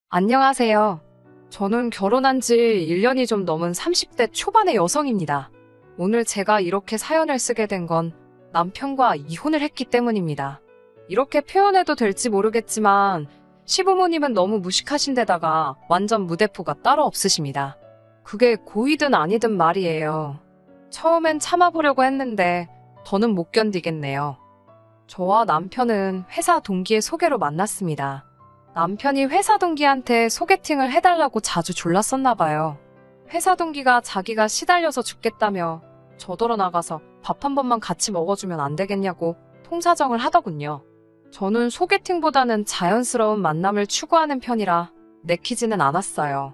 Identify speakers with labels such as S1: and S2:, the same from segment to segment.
S1: 안녕하세요. 저는 결혼한 지 1년이 좀 넘은 30대 초반의 여성입니다. 오늘 제가 이렇게 사연을 쓰게 된 건 남편과 이혼을 했기 때문입니다. 이렇게 표현해도 될지 모르겠지만 시부모님은 너무 무식하신 데다가 완전 무대포가 따로 없으십니다. 그게 고이든 아니든 말이에요. 처음엔 참아보려고 했는데 더는 못 견디겠네요. 저와 남편은 회사 동기의 소개로 만났습니다. 남편이 회사 동기한테 소개팅을 해달라고 자주 졸랐었나 봐요. 회사 동기가 자기가 시달려서 죽겠다며 저더러 나가서 밥 한 번만 같이 먹어주면 안 되겠냐고 통사정을 하더군요. 저는 소개팅보다는 자연스러운 만남을 추구하는 편이라 내키지는 않았어요.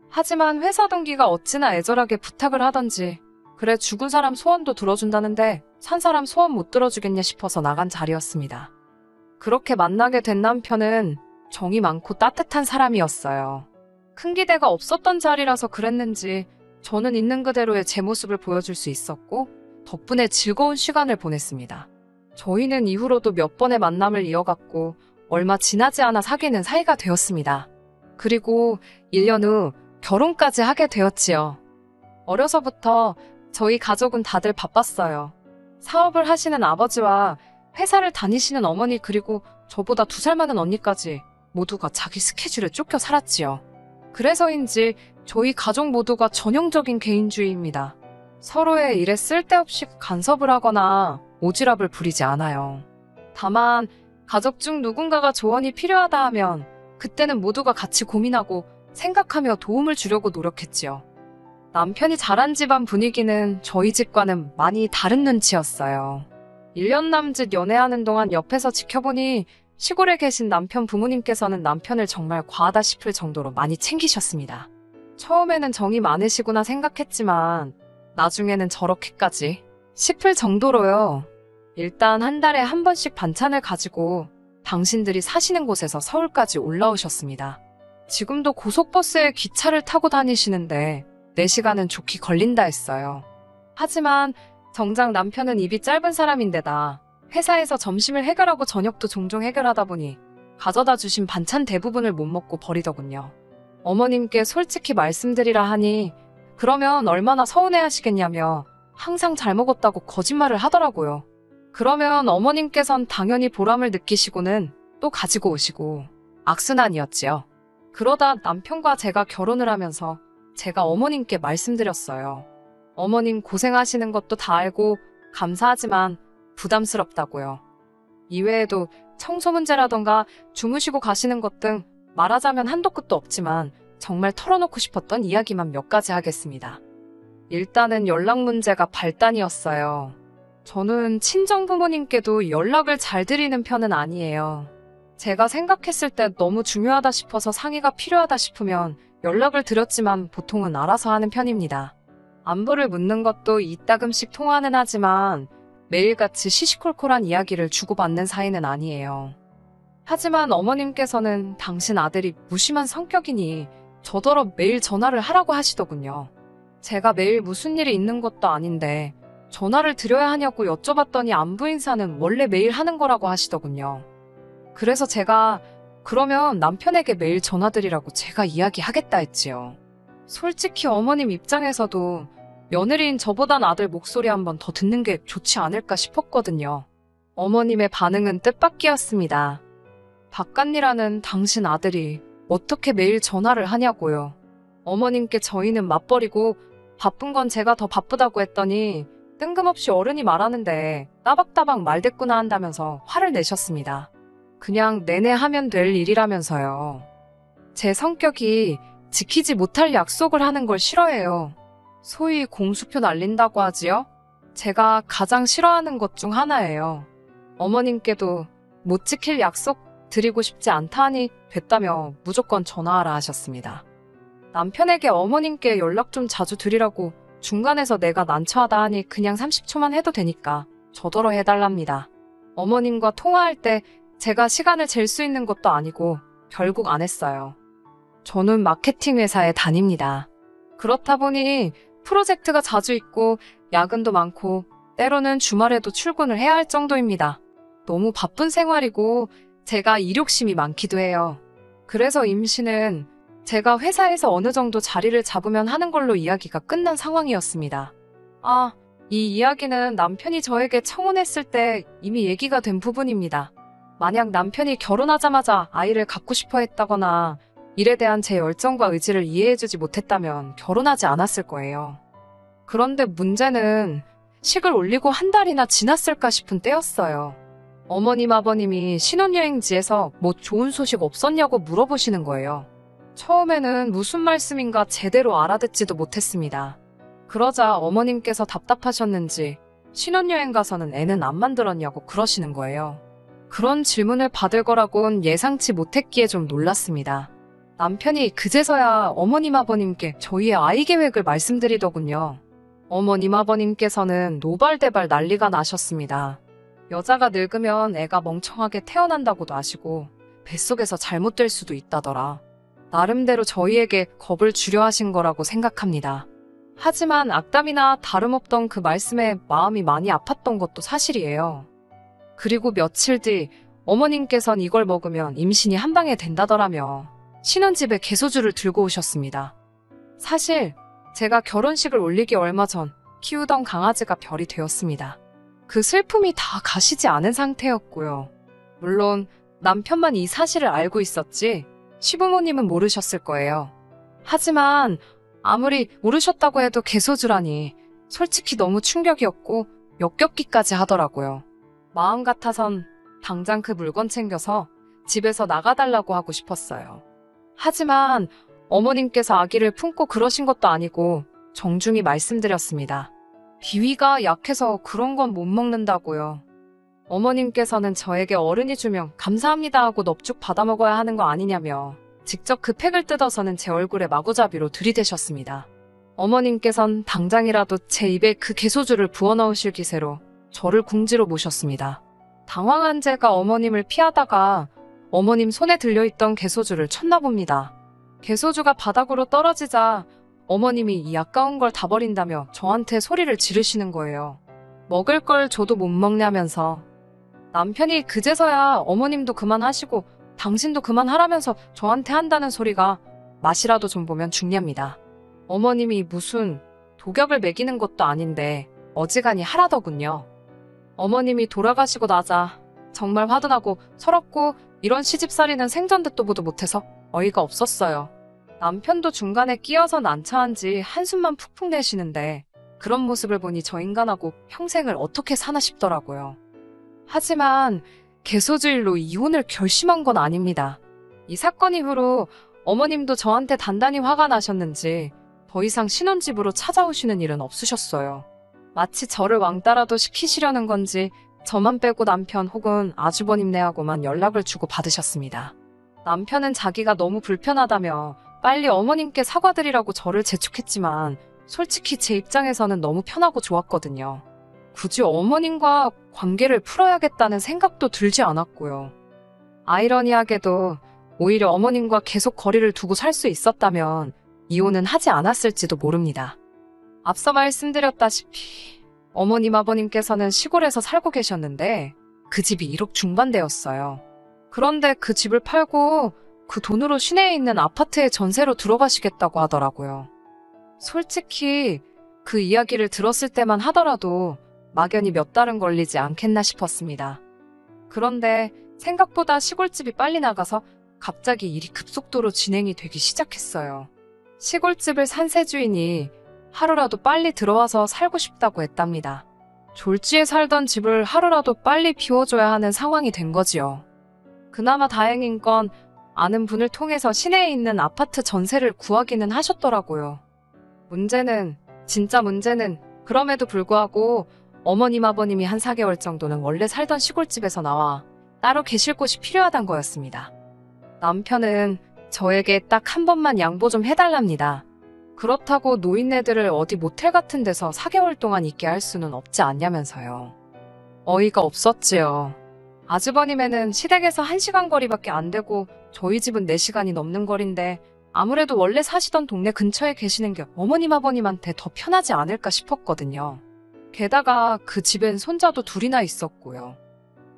S1: 하지만 회사 동기가 어찌나 애절하게 부탁을 하던지 그래 죽은 사람 소원도 들어준다는데 산 사람 소원 못 들어주겠냐 싶어서 나간 자리였습니다. 그렇게 만나게 된 남편은 정이 많고 따뜻한 사람이었어요. 큰 기대가 없었던 자리라서 그랬는지 저는 있는 그대로의 제 모습을 보여줄 수 있었고 덕분에 즐거운 시간을 보냈습니다. 저희는 이후로도 몇 번의 만남을 이어갔고 얼마 지나지 않아 사귀는 사이가 되었습니다. 그리고 1년 후 결혼까지 하게 되었지요. 어려서부터 저희 가족은 다들 바빴어요. 사업을 하시는 아버지와 회사를 다니시는 어머니 그리고 저보다 2살 많은 언니까지 모두가 자기 스케줄에 쫓겨 살았지요. 그래서인지 저희 가족 모두가 전형적인 개인주의입니다. 서로의 일에 쓸데없이 간섭을 하거나 오지랖을 부리지 않아요. 다만 가족 중 누군가가 조언이 필요하다 하면 그때는 모두가 같이 고민하고 생각하며 도움을 주려고 노력했지요. 남편이 자란 집안 분위기는 저희 집과는 많이 다른 눈치였어요. 1년 남짓 연애하는 동안 옆에서 지켜보니 시골에 계신 남편 부모님께서는 남편을 정말 과하다 싶을 정도로 많이 챙기셨습니다. 처음에는 정이 많으시구나 생각했지만 나중에는 저렇게까지 싶을 정도로요. 일단 한 달에 한 번씩 반찬을 가지고 당신들이 사시는 곳에서 서울까지 올라오셨습니다. 지금도 고속버스에 기차를 타고 다니시는데 4시간은 좋게 걸린다 했어요. 하지만 정작 남편은 입이 짧은 사람인데다 회사에서 점심을 해결하고 저녁도 종종 해결하다 보니 가져다 주신 반찬 대부분을 못 먹고 버리더군요. 어머님께 솔직히 말씀드리라 하니 그러면 얼마나 서운해하시겠냐며 항상 잘 먹었다고 거짓말을 하더라고요. 그러면 어머님께선 당연히 보람을 느끼시고는 또 가지고 오시고 악순환이었지요. 그러다 남편과 제가 결혼을 하면서 제가 어머님께 말씀드렸어요. 어머님 고생하시는 것도 다 알고 감사하지만 부담스럽다고요. 이외에도 청소 문제라던가 주무시고 가시는 것 등 말하자면 한도 끝도 없지만 정말 털어놓고 싶었던 이야기만 몇 가지 하겠습니다. 일단은 연락 문제가 발단이었어요. 저는 친정부모님께도 연락을 잘 드리는 편은 아니에요. 제가 생각했을 때 너무 중요하다 싶어서 상의가 필요하다 싶으면 연락을 드렸지만 보통은 알아서 하는 편입니다. 안부를 묻는 것도 이따금씩 통화는 하지만 매일같이 시시콜콜한 이야기를 주고받는 사이는 아니에요. 하지만 어머님께서는 당신 아들이 무심한 성격이니 저더러 매일 전화를 하라고 하시더군요. 제가 매일 무슨 일이 있는 것도 아닌데 전화를 드려야 하냐고 여쭤봤더니 안부 인사는 원래 매일 하는 거라고 하시더군요. 그래서 제가 그러면 남편에게 매일 전화드리라고 제가 이야기하겠다 했지요. 솔직히 어머님 입장에서도 며느리인 저보단 아들 목소리 한번 더 듣는 게 좋지 않을까 싶었거든요. 어머님의 반응은 뜻밖이었습니다. 바깥일하는 당신 아들이 어떻게 매일 전화를 하냐고요. 어머님께 저희는 맞벌이고 바쁜 건 제가 더 바쁘다고 했더니 뜬금없이 어른이 말하는데 따박따박 말대꾸나 한다면서 화를 내셨습니다. 그냥 내내 하면 될 일이라면서요. 제 성격이 지키지 못할 약속을 하는 걸 싫어해요. 소위 공수표 날린다고 하지요? 제가 가장 싫어하는 것 중 하나예요. 어머님께도 못 지킬 약속 드리고 싶지 않다 하니 됐다며 무조건 전화하라 하셨습니다. 남편에게 어머님께 연락 좀 자주 드리라고 중간에서 내가 난처하다 하니 그냥 30초만 해도 되니까 저더러 해달랍니다. 어머님과 통화할 때 제가 시간을 잴 수 있는 것도 아니고 결국 안 했어요. 저는 마케팅 회사에 다닙니다. 그렇다 보니 프로젝트가 자주 있고 야근도 많고 때로는 주말에도 출근을 해야 할 정도입니다. 너무 바쁜 생활이고 제가 이욕심이 많기도 해요. 그래서 임씨는 제가 회사에서 어느 정도 자리를 잡으면 하는 걸로 이야기가 끝난 상황이었습니다. 이 이야기는 남편이 저에게 청혼했을 때 이미 얘기가 된 부분입니다. 만약 남편이 결혼하자마자 아이를 갖고 싶어 했다거나 일에 대한 제 열정과 의지를 이해해주지 못했다면 결혼하지 않았을 거예요. 그런데 문제는 식을 올리고 한 달이나 지났을까 싶은 때였어요. 어머님 아버님이 신혼여행지에서 뭐 좋은 소식 없었냐고 물어보시는 거예요. 처음에는 무슨 말씀인가 제대로 알아듣지도 못했습니다. 그러자 어머님께서 답답하셨는지 신혼여행 가서는 애는 안 만들었냐고 그러시는 거예요. 그런 질문을 받을 거라곤 예상치 못했기에 좀 놀랐습니다. 남편이 그제서야 어머님 아버님께 저희의 아이 계획을 말씀드리더군요. 어머님 아버님께서는 노발대발 난리가 나셨습니다. 여자가 늙으면 애가 멍청하게 태어난다고도 아시고 뱃속에서 잘못될 수도 있다더라. 나름대로 저희에게 겁을 주려 하신 거라고 생각합니다. 하지만 악담이나 다름없던 그 말씀에 마음이 많이 아팠던 것도 사실이에요. 그리고 며칠 뒤 어머님께선 이걸 먹으면 임신이 한 방에 된다더라며 신혼집에 개소주를 들고 오셨습니다. 사실 제가 결혼식을 올리기 얼마 전 키우던 강아지가 별이 되었습니다. 그 슬픔이 다 가시지 않은 상태였고요. 물론 남편만 이 사실을 알고 있었지 시부모님은 모르셨을 거예요. 하지만 아무리 모르셨다고 해도 개소주라니 솔직히 너무 충격이었고 역겹기까지 하더라고요. 마음 같아선 당장 그 물건 챙겨서 집에서 나가달라고 하고 싶었어요. 하지만 어머님께서 아기를 품고 그러신 것도 아니고 정중히 말씀드렸습니다. 비위가 약해서 그런 건 못 먹는다고요. 어머님께서는 저에게 어른이 주면 감사합니다 하고 넙죽 받아 먹어야 하는 거 아니냐며 직접 그 팩을 뜯어서는 제 얼굴에 마구잡이로 들이대셨습니다. 어머님께선 당장이라도 제 입에 그 개소주를 부어넣으실 기세로 저를 궁지로 모셨습니다. 당황한 제가 어머님을 피하다가 어머님 손에 들려있던 개소주를 쳤나 봅니다. 개소주가 바닥으로 떨어지자 어머님이 이 아까운 걸 다 버린다며 저한테 소리를 지르시는 거예요. 먹을 걸 줘도 못 먹냐면서. 남편이 그제서야 어머님도 그만하시고 당신도 그만하라면서 저한테 한다는 소리가 맛이라도 좀 보면 죽냐입니다. 어머님이 무슨 독약을 먹이는 것도 아닌데 어지간히 하라더군요. 어머님이 돌아가시고 나자 정말 화도 나고 서럽고 이런 시집살이는 생전 듣도 보도 못해서 어이가 없었어요. 남편도 중간에 끼어서 난처한지 한숨만 푹푹 내쉬는데 그런 모습을 보니 저 인간하고 평생을 어떻게 사나 싶더라고요. 하지만 개소주일로 이혼을 결심한 건 아닙니다. 이 사건 이후로 어머님도 저한테 단단히 화가 나셨는지 더 이상 신혼집으로 찾아오시는 일은 없으셨어요. 마치 저를 왕따라도 시키시려는 건지 저만 빼고 남편 혹은 아주버님네하고만 연락을 주고 받으셨습니다. 남편은 자기가 너무 불편하다며 빨리 어머님께 사과드리라고 저를 재촉했지만 솔직히 제 입장에서는 너무 편하고 좋았거든요. 굳이 어머님과 관계를 풀어야겠다는 생각도 들지 않았고요. 아이러니하게도 오히려 어머님과 계속 거리를 두고 살 수 있었다면 이혼은 하지 않았을지도 모릅니다. 앞서 말씀드렸다시피 어머님 아버님께서는 시골에서 살고 계셨는데 그 집이 1억 중반대였어요. 그런데 그 집을 팔고 그 돈으로 시내에 있는 아파트에 전세로 들어가시겠다고 하더라고요. 솔직히 그 이야기를 들었을 때만 하더라도 막연히 몇 달은 걸리지 않겠나 싶었습니다. 그런데 생각보다 시골집이 빨리 나가서 갑자기 일이 급속도로 진행이 되기 시작했어요. 시골집을 산 새 주인이 하루라도 빨리 들어와서 살고 싶다고 했답니다. 졸지에 살던 집을 하루라도 빨리 비워줘야 하는 상황이 된 거지요. 그나마 다행인 건 아는 분을 통해서 시내에 있는 아파트 전세를 구하기는 하셨더라고요. 진짜 문제는 그럼에도 불구하고 어머님 아버님이 한 4개월 정도는 원래 살던 시골집에서 나와 따로 계실 곳이 필요하단 거였습니다. 남편은 저에게 딱 한 번만 양보 좀 해달랍니다. 그렇다고 노인네들을 어디 모텔 같은 데서 4개월 동안 있게 할 수는 없지 않냐면서요. 어이가 없었지요. 아주버님에는 시댁에서 1시간 거리밖에 안 되고 저희 집은 4시간이 넘는 거리인데 아무래도 원래 사시던 동네 근처에 계시는 게 어머님 아버님한테 더 편하지 않을까 싶었거든요. 게다가 그 집엔 손자도 2이나 있었고요.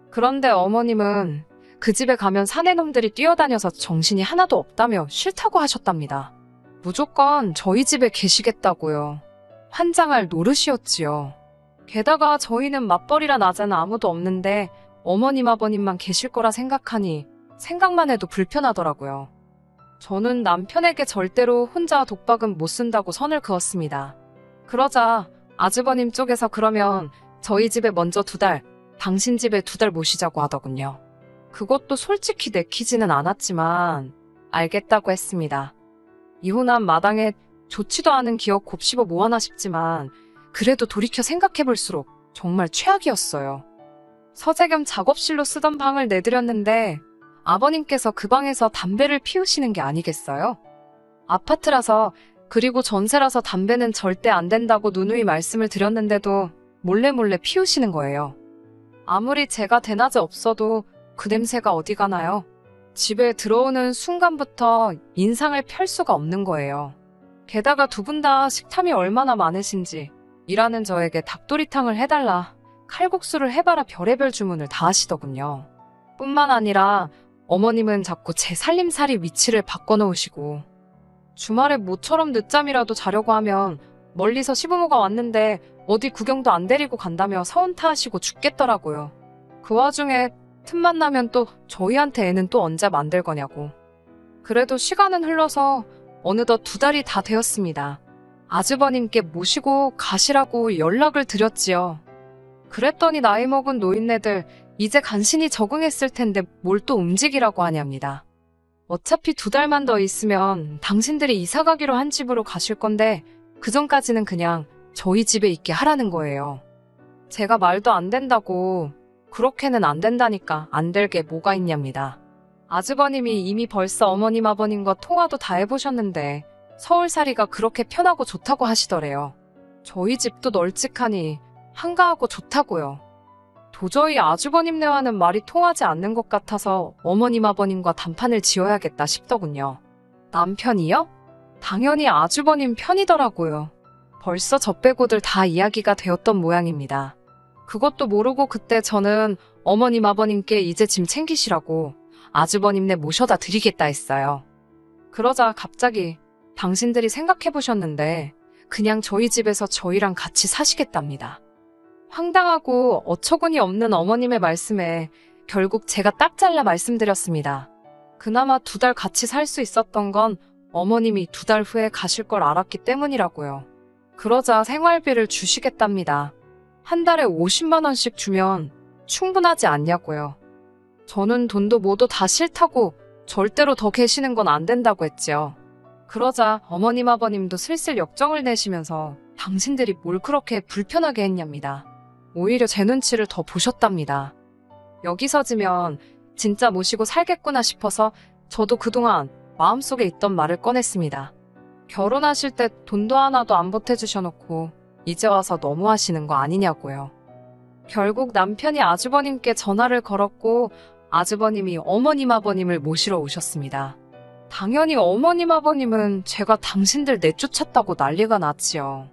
S1: 그런데 어머님은 그 집에 가면 사내놈들이 뛰어다녀서 정신이 하나도 없다며 싫다고 하셨답니다. 무조건 저희 집에 계시겠다고요. 환장할 노릇이었지요. 게다가 저희는 맞벌이라 낮에는 아무도 없는데 어머님 아버님만 계실 거라 생각하니 생각만 해도 불편하더라고요. 저는 남편에게 절대로 혼자 독박은 못 쓴다고 선을 그었습니다. 그러자 아주버님 쪽에서 그러면 저희 집에 먼저 2달, 당신 집에 2달 모시자고 하더군요. 그것도 솔직히 내키지는 않았지만 알겠다고 했습니다. 이혼한 마당에 좋지도 않은 기억 곱씹어 모아나 싶지만 그래도 돌이켜 생각해볼수록 정말 최악이었어요. 서재 겸 작업실로 쓰던 방을 내드렸는데 아버님께서 그 방에서 담배를 피우시는 게 아니겠어요? 아파트라서 그리고 전세라서 담배는 절대 안 된다고 누누이 말씀을 드렸는데도 몰래 피우시는 거예요. 아무리 제가 대낮에 없어도 그 냄새가 어디 가나요? 집에 들어오는 순간부터 인상을 펼 수가 없는 거예요. 게다가 2분 다 식탐이 얼마나 많으신지 일하는 저에게 닭도리탕을 해달라, 칼국수를 해봐라 별의별 주문을 다 하시더군요. 뿐만 아니라 어머님은 자꾸 제 살림살이 위치를 바꿔놓으시고 주말에 모처럼 늦잠이라도 자려고 하면 멀리서 시부모가 왔는데 어디 구경도 안 데리고 간다며 서운타 하시고 죽겠더라고요. 그 와중에 틈만 나면 또 저희한테 애는 또 언제 만들 거냐고. 그래도 시간은 흘러서 어느덧 2달이 다 되었습니다. 아주버님께 모시고 가시라고 연락을 드렸지요. 그랬더니 나이 먹은 노인네들 이제 간신히 적응했을 텐데 뭘 또 움직이라고 하냐입니다. 어차피 2달만 더 있으면 당신들이 이사 가기로 한 집으로 가실 건데 그 전까지는 그냥 저희 집에 있게 하라는 거예요. 제가 말도 안 된다고 그렇게는 안 된다니까 안 될 게 뭐가 있냐입니다. 아주버님이 이미 벌써 어머님 아버님과 통화도 다 해보셨는데 서울살이가 그렇게 편하고 좋다고 하시더래요. 저희 집도 널찍하니 한가하고 좋다고요. 도저히 아주버님네와는 말이 통하지 않는 것 같아서 어머님 아버님과 단판을 지어야겠다 싶더군요. 남편이요? 당연히 아주버님 편이더라고요. 벌써 저 빼고들 다 이야기가 되었던 모양입니다. 그것도 모르고 그때 저는 어머님 아버님께 이제 짐 챙기시라고 아주버님네 모셔다 드리겠다 했어요. 그러자 갑자기 당신들이 생각해보셨는데 그냥 저희 집에서 저희랑 같이 사시겠답니다. 황당하고 어처구니 없는 어머님의 말씀에 결국 제가 딱 잘라 말씀드렸습니다. 그나마 2달 같이 살 수 있었던 건 어머님이 2달 후에 가실 걸 알았기 때문이라고요. 그러자 생활비를 주시겠답니다. 한 달에 50만 원씩 주면 충분하지 않냐고요. 저는 돈도 뭐도 다 싫다고 절대로 더 계시는 건 안 된다고 했지요. 그러자 어머님 아버님도 슬슬 역정을 내시면서 당신들이 뭘 그렇게 불편하게 했냐입니다. 오히려 제 눈치를 더 보셨답니다. 여기서지면 진짜 모시고 살겠구나 싶어서 저도 그동안 마음속에 있던 말을 꺼냈습니다. 결혼하실 때 돈도 하나도 안 보태주셔놓고 이제 와서 너무하시는 거 아니냐고요. 결국 남편이 아주버님께 전화를 걸었고 아주버님이 어머님 아버님을 모시러 오셨습니다. 당연히 어머님 아버님은 제가 당신들 내쫓았다고 난리가 났지요.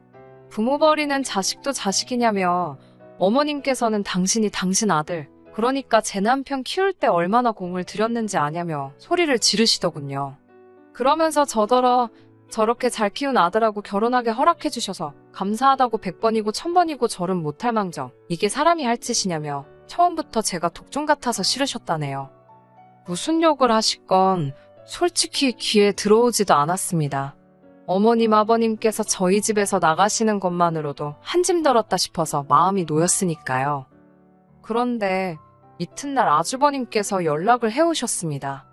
S1: 부모 버리는 자식도 자식이냐며 어머님께서는 당신이 당신 아들, 그러니까 제 남편 키울 때 얼마나 공을 들였는지 아냐며 소리를 지르시더군요. 그러면서 저더러 저렇게 잘 키운 아들하고 결혼하게 허락해 주셔서 감사하다고 100번이고 1000번이고 절은 못할 망정 이게 사람이 할 짓이냐며 처음부터 제가 독종 같아서 싫으셨다네요. 무슨 욕을 하시건 솔직히 귀에 들어오지도 않았습니다. 어머님 아버님께서 저희 집에서 나가시는 것만으로도 한짐 덜었다 싶어서 마음이 놓였으니까요. 그런데 이튿날 아주버님께서 연락을 해오셨습니다.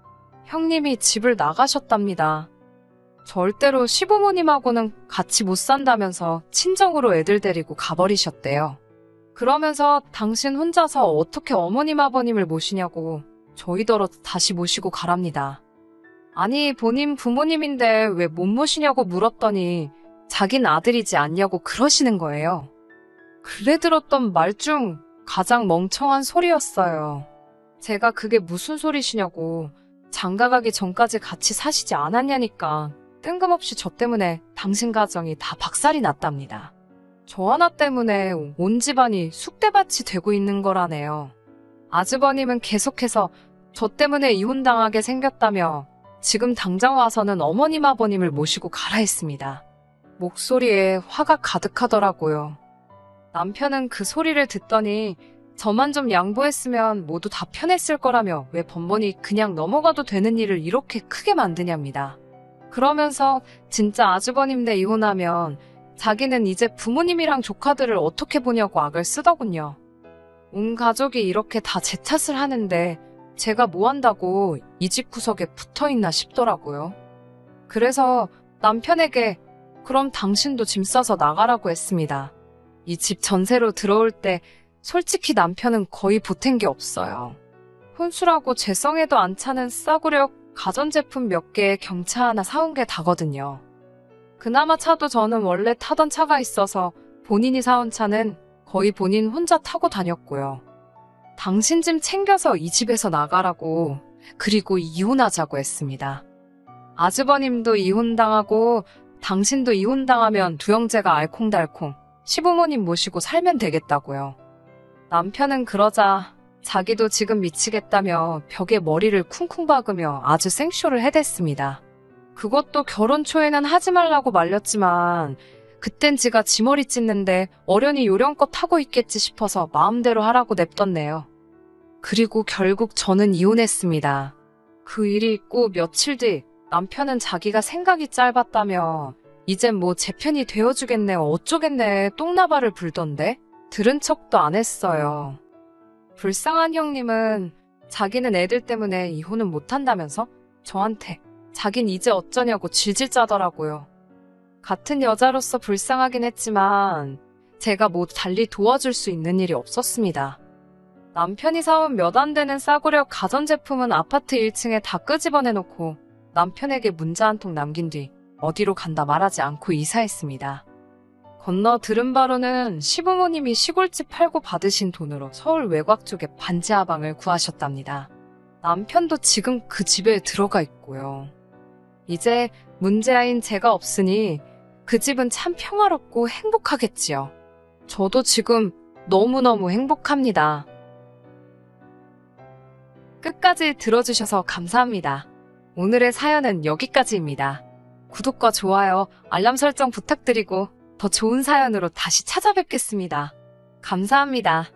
S1: 형님이 집을 나가셨답니다. 절대로 시부모님하고는 같이 못 산다면서 친정으로 애들 데리고 가버리셨대요. 그러면서 당신 혼자서 어떻게 어머님 아버님을 모시냐고 저희더러 다시 모시고 가랍니다. 아니 본인 부모님인데 왜 못 모시냐고 물었더니 자긴 아들이지 않냐고 그러시는 거예요. 근래 들었던 말 중 가장 멍청한 소리였어요. 제가 그게 무슨 소리시냐고 장가가기 전까지 같이 사시지 않았냐니까 뜬금없이 저 때문에 당신 가정이 다 박살이 났답니다. 저 하나 때문에 온 집안이 쑥대밭이 되고 있는 거라네요. 아주버님은 계속해서 저 때문에 이혼당하게 생겼다며 지금 당장 와서는 어머님 아버님을 모시고 가라 했습니다. 목소리에 화가 가득하더라고요. 남편은 그 소리를 듣더니 저만 좀 양보했으면 모두 다 편했을 거라며 왜 번번이 그냥 넘어가도 되는 일을 이렇게 크게 만드냐입니다. 그러면서 진짜 아주버님네 이혼하면 자기는 이제 부모님이랑 조카들을 어떻게 보냐고 악을 쓰더군요. 온 가족이 이렇게 다 제 탓을 하는데 제가 뭐 한다고 이 집 구석에 붙어있나 싶더라고요. 그래서 남편에게 그럼 당신도 짐 싸서 나가라고 했습니다. 이 집 전세로 들어올 때 솔직히 남편은 거의 보탠 게 없어요. 혼수라고 제 성에도 안 차는 싸구려 가전제품 몇 개에 경차 하나 사온 게 다거든요. 그나마 차도 저는 원래 타던 차가 있어서 본인이 사온 차는 거의 본인 혼자 타고 다녔고요. 당신 짐 챙겨서 이 집에서 나가라고, 그리고 이혼하자고 했습니다. 아주버님도 이혼당하고 당신도 이혼당하면 두 형제가 알콩달콩 시부모님 모시고 살면 되겠다고요. 남편은 그러자 자기도 지금 미치겠다며 벽에 머리를 쿵쿵 박으며 아주 생쇼를 해댔습니다. 그것도 결혼 초에는 하지 말라고 말렸지만 그땐 지가 지 머리 찢는데 어련히 요령껏 하고 있겠지 싶어서 마음대로 하라고 냅뒀네요. 그리고 결국 저는 이혼했습니다. 그 일이 있고 며칠 뒤 남편은 자기가 생각이 짧았다며 이젠 뭐 제 편이 되어주겠네 어쩌겠네 똥나발을 불던데 들은 척도 안 했어요. 불쌍한 형님은 자기는 애들 때문에 이혼은 못한다면서 저한테 자긴 이제 어쩌냐고 질질 짜더라고요. 같은 여자로서 불쌍하긴 했지만 제가 뭐 달리 도와줄 수 있는 일이 없었습니다. 남편이 사온 몇 안 되는 싸구려 가전제품은 아파트 1층에 다 끄집어내놓고 남편에게 문자 한 통 남긴 뒤 어디로 간다 말하지 않고 이사했습니다. 건너 들은 바로는 시부모님이 시골집 팔고 받으신 돈으로 서울 외곽 쪽에 반지 하방을 구하셨답니다. 남편도 지금 그 집에 들어가 있고요. 이제 문제아인 제가 없으니 그 집은 참 평화롭고 행복하겠지요. 저도 지금 너무너무 행복합니다. 끝까지 들어주셔서 감사합니다. 오늘의 사연은 여기까지입니다. 구독과 좋아요, 알람 설정 부탁드리고 더 좋은 사연으로 다시 찾아뵙겠습니다. 감사합니다.